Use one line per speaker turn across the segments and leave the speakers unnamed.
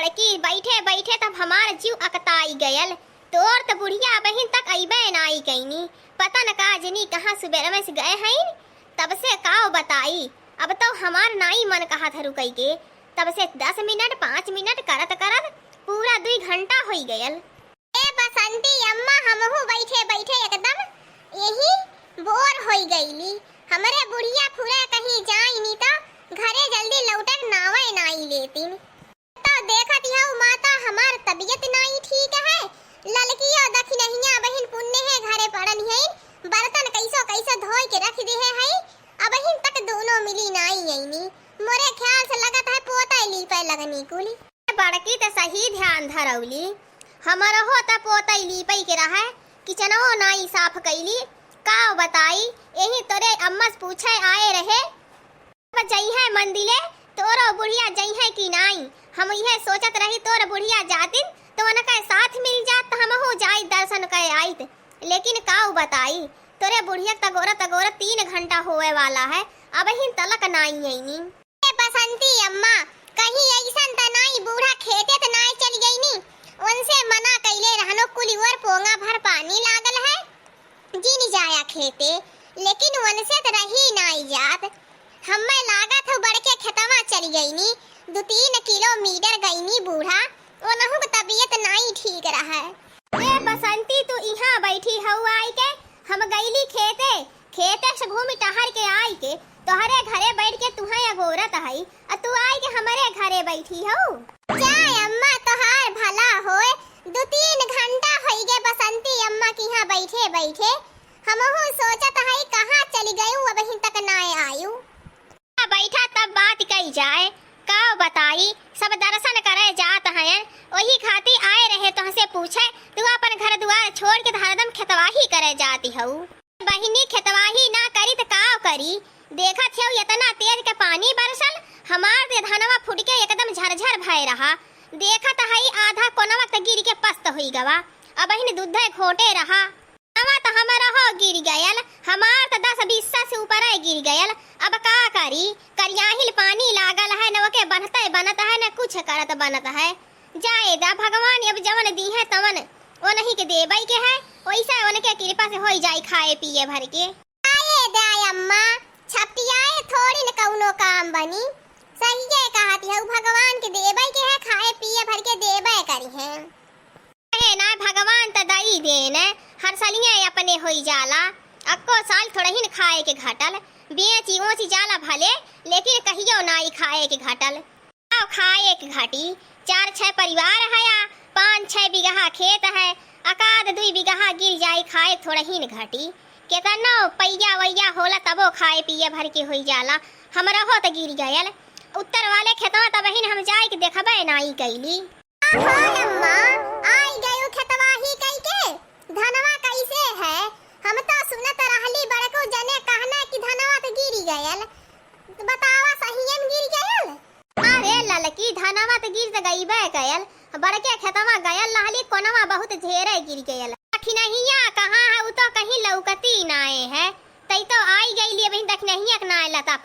बड़की बैठे बैठे तब हमार जीव अकताई गयल। तोर तो बुढ़िया बहन तक अइबे नाई कईनी, पता न का जनी कहाँ सुबह में से गए हैं। तब से काओ बताई, अब तो हमार नाई मन कहा था रुकई के। तब से 10 मिनट 5 मिनट करत करत पूरा 2 घंटा हो गयल। ए बसंती अम्मा हमहू बैठे बैठे एकदम यही बोर हो गईली। हमरे बुढ़िया फुरे कहीं जाई नी तो घरे जल्दी लौटक नावे नाई लेतीन। तो देखत हऊ माता हमार तबीयत नाई ठीक है। ललकियो दखिनहिया बहन पुण्य है घरे पड़न है, बर्तन कैसो कैसो धोई के रख दे है। अब हिन तक दोनों मिली नाई आईनी। मोरे ख्याल से लगत है पोता ली पे लगनी कुली। बड़की तो सही ध्यान धरौली, हमारा हो त पोता ली पे के रहा किचनवो नाई साफ कैली। का बताई यही तोरे अम्मा से पूछे आए रहे जई है मंदिले तोरो बुढ़िया जई है कि नाई। हम यह सोचत रही तोर बुढ़िया जातिन तो उनका साथ मिल जात हम हो जाई दर्शन करे आइत। लेकिन काऊ बताई तोरे बुढ़िया तगोरा 3 घंटा होए वाला है, अब हिन तलक नाई आईनी। बसंती अम्मा कहीं ऐसन त नाई बूढ़ा खेते त नाई चल गई नी, उनसे मना कैले रहनो कुली और पोंगा भर पानी लागल है जी जाया खेते। लेकिन उनसे त रही नाई जात। हमें लागत हो बड़के खेतवा चली गई नी, 2-3 किलोमीटर गई नी बूढ़ा, ओनहु की तबीयत नाई ठीक रहा है। ए बसंती तू यहाँ बैठी हऊ आई के, हम गईली खेते से घूमी टहर के आई के तोहरे घरे बैठ के तुहाई अगोरत हई और तू आई के हमारे घरे बैठी हऊ। जाय अम्मा तोहार भला होए, 2-3 घंटा होई गे बसंती अम्मा की यहाँ बैठे बैठे। हमहु सोचत हई कहाँ चली गई अब हिन तक ना आयु। बैठा तब बात कही जाए, का बताई सब दर्शन करे जात हैं, वही खाती आए रहे तो हमसे पूछे तू अपन घर द्वार छोड़ के हरदम खेतवाही करे जाती हऊ। बहिनी खेतवाही ना करी तो का करी। देखत हऊ इतना तेज के पानी बरसल, हमार दे धनवा फुट के एकदम झरझर भय रहा। देखत हई आधा कोना वक्त गिर के पस्त हुई गवा। अब बहिन दूधे खोटे रहा नवा तो हमारा हो गिर गयल, हमार तो 10-20 से ऊपर गिर गयल। अब का करी, करियाहिल पानी लागल है न के बनते बनत है न कुछ करत बनत है। जाए दा भगवान अब जवन दी है तवन वो नहीं के देबई के है, वैसा उनके कृपा से होई जाई खाए पिए भर के। आए दा अम्मा छपियाए थोड़ी न कौनो काम बनी, सही है कहती है भगवान के देबई के है, खाए पिए भर के देबे करी है। ना भगवान त दई देन हर सालिए अपने होई जाला। अक्को साल थोड़ा ही खाए के घटल, बेची ओची जाला भले लेकिन कहियो नाई खाए के घटल। आओ खाए के घटी 4-6 परिवार है, 5-6 बीघा खेत है, अकाद 2 बीघा गिर जाई खाए थोड़ा ही घटी। केतनो पैया वैया होला तबो खाए पिए भर के होई जाला। हमरा हो त गिर गयल उत्तर वाले खेतवा तब ही हम जाए के देखबे नाई कैली। अम्मा आई गयो खेतवाही कई के धनवा कैसे है। हम तो सुनत रहली बड़को जने कहना कि धनवा तो गिर गयल, बतावा सही में गिर गयल। अरे ललकी धनवा तो गिर गईबे गयल, बड़के खेतवा गयल रहली कोनवा बहुत ढेरे गिर गयल। अखिनहिया कहां है उ तो कहीं लौकती नाए है, तई तो आई गईली अभी दखनहिया के नाए लता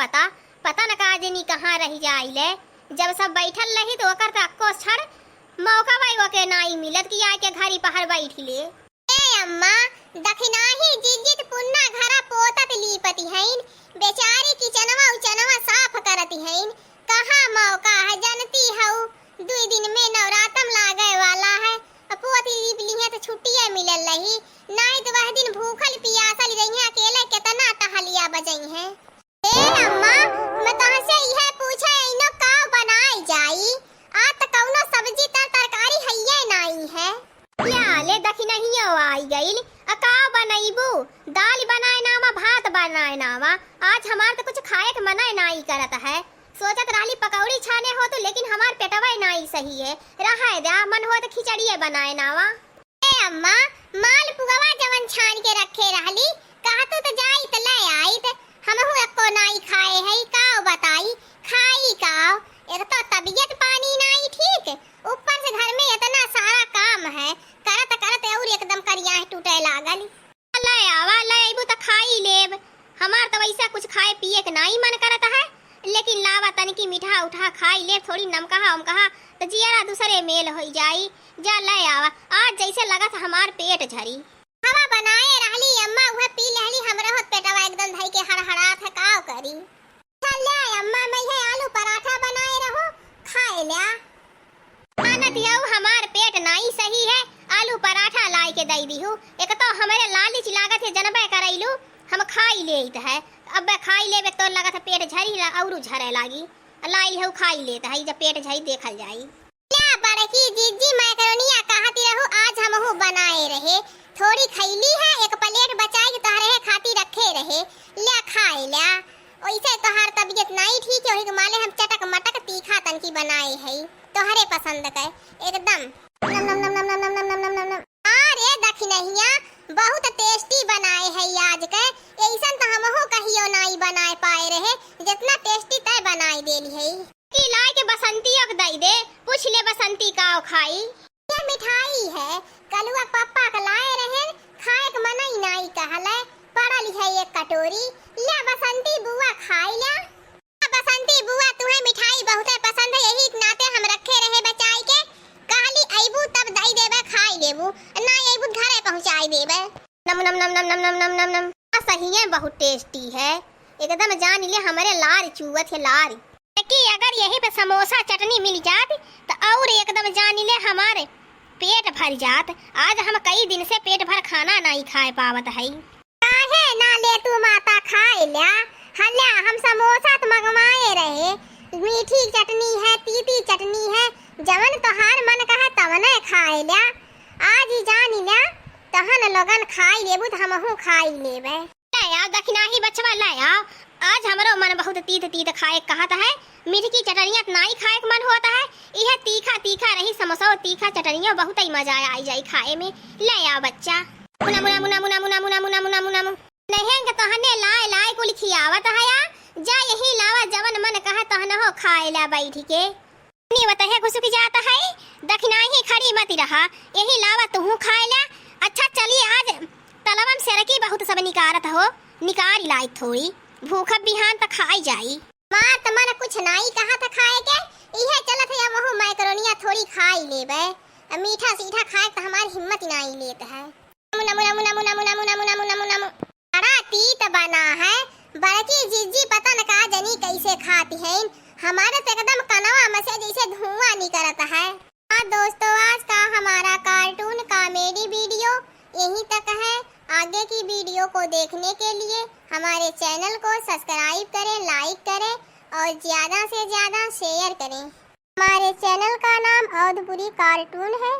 पता न का जनी कहां रह जाइले। जब सब बैठल रही तो ओकर तक्को छड़ मौका भाई वके नाई मिलत कि आके घरी पहर बैठी ले। ए अम्मा दखिनाही जिजित पुन्ना घरा पोतत लीपति हईन, बेचारी किचनवा उचनवा साफ करती हईन। कहां मौका है जानती हऊ, 2 दिन में नवरात्रम लागे वाला है, पोती लीपली है तो छुट्टियां मिलल रही, नहीं तो वह दिन भूखल पियासल रही अकेले कितना टहलिया बजई है। ए अम्मा मैं तुमसे यह पूछे इनो का बनाई जाई, आ त कौनो सब्जी तरकारी हइये नाई है। या ले दखिनहिया आई गइल, का बनईबू दाल बनाए नावा भात बनाए नावा। आज हमार तो कुछ खाए के मना नाई करत है, सोचत रहली पकौड़ी छाने हो तो लेकिन हमार पेटवा नाई सही है, रहा दा मन हो तो खिचड़िए बनाए नावा। ए अम्मा माल पुगवा जवन छान के रखे रहली कहत तो जाई त ले आईत, हमहु एको नाई खाए है। का बताई खाई का एक तो तबीयत पानी नहीं ठीक, ऊपर से घर में इतना सारा काम है, करत करत और एकदम करिया टूटे लागल। ले आवा ले आइबू त खाई लेब, हमार तो वैसा कुछ खाए पिए के नहीं मन करत है, लेकिन लावा तनिकी मीठा उठा खाई ले, थोड़ी नमकहा उमकहा तो जिया जरा दूसरे मेल हो जाई। जा ले आवा, आज जैसे लगत हमार पेट झरी। हवा बनाए रहली अम्मा, वह पी लहली, हमरा होत पेटवा एकदम धई के हड़हड़ात है, काव करी। चल ले अम्मा, मैं है आलू पराठा बनाए रहो, खाए ल्या। खाना दियाऊ, हमार पेट नहीं सही है, आलू पराठा लाई के दई दी हूँ। एक तो हमारे लालच लागत है, जनबे करैलू हम खाई लेत है। अब खाई लेबे तो लगत है पेट झरी और झरे लागी। लाई हूँ खाई लेत है, जब पेट झरी देखल जाई। क्या बड़की जीजी मैकरोनिया कहती रहू, आज हमहू बनाए रहे, थोड़ी खैली है, एक प्लेट बचाई के तोहरे खाती रखे रहे, ले खाए ल्या। ओइसे तोहार तबीयत नहीं ठीक है, ओही माले हम चटक मटक तीखा तनकी बनाए है, तोहरे पसंद के एकदम नम नम नम नम नम नम नम नम नम। अरे दखिनहिया बहुत टेस्टी बनाए है आज के, ऐसन तो हमहू कहियो नहीं बनाए पाए रहे, जितना टेस्टी तय बनाई देली है। की लाई के बसंतियों के दई दे, पूछ ले बसंती काओ खाई। ये मिठाई है, कलुआ पप्पा के लाए रहे, खाए के मन ही नहीं कहले, पड़ल है एक कटोरी, ले बसंती बुआ खाई ले। बसंती बुआ तुम्हें मिठाई बहुत पसंद है, यही नाते हम रखे रहे बचाई के, कहली आइबू तब दई देबे खाई लेबू, ना आइबू घरे पहुंचाई देबे। नम नम नम नम नम नम नम नम। सही है, बहुत टेस्टी है, एकदम जान ले हमारे लार चुवत है लार। कि अगर यही पे समोसा चटनी मिल जात तो और एकदम जान ले हमारे पेट भर जात। आज हम कई दिन से पेट भर खाना नहीं खाए पावत है। काहे ना ले तू माता खाए ल्या, हल्ला हम समोसा तो मंगवाए रहे, मीठी चटनी है, तीती चटनी है, जवन तोहार मन कहे तवने खाए ल्या। आज ही जान ल्या तहन लोगन खाई लेबू तो हमहू खाई लेबे। ले आओ दखिनाही बचवा, ले आओ, आज हमरो मन बहुत तीत तीत खाए कहता है, मीठी की चटनियाँ नहीं खाए मन होता है, यह तीखा तीखा रही समोसा और तीखा चटनियाँ बहुत ही मजा आई जाई खाए में। ले आओ बच्चा, मुना मुना मुना मुना मुना मुना मुना मुना मुना मुना नहीं के तहने लाए लाए को लिखियावत है या जा यही लावा जवन मन कहा तहन हो खाए ला बैठ के। नहीं बताहे घुसुक जाता है, दखिनाही खड़ी मत रहा, यही लावा तू खाए ला। अच्छा चलिए, आज तलवम से रखी बहुत सब निकारत हो, निकार लाई थोड़ी, भूख बिहान तक खाई जाई। मां तमन कुछ नहीं कहा था खाए के, इहे चलत है हमहू मैकरोनिया थोड़ी खाई लेबे, मीठा सीठा खाए तो हमारी हिम्मत नहीं लेत है। मुना मुना मुना मुना मुना मुना मुना मुना मुना बड़ा तीत बना है, बड़की जीजी पता न का जनी कैसे खाती है, हमारे तो एकदम कनवा में से जैसे धुआं निकलता है। हाँ दोस्तों, आज का हमारा कार्टून कॉमेडी वीडियो यहीं तक है। आगे की वीडियो को देखने के लिए हमारे चैनल को सब्सक्राइब करें, लाइक करें और ज़्यादा से ज़्यादा शेयर करें। हमारे चैनल का नाम औधपुरी कार्टून है।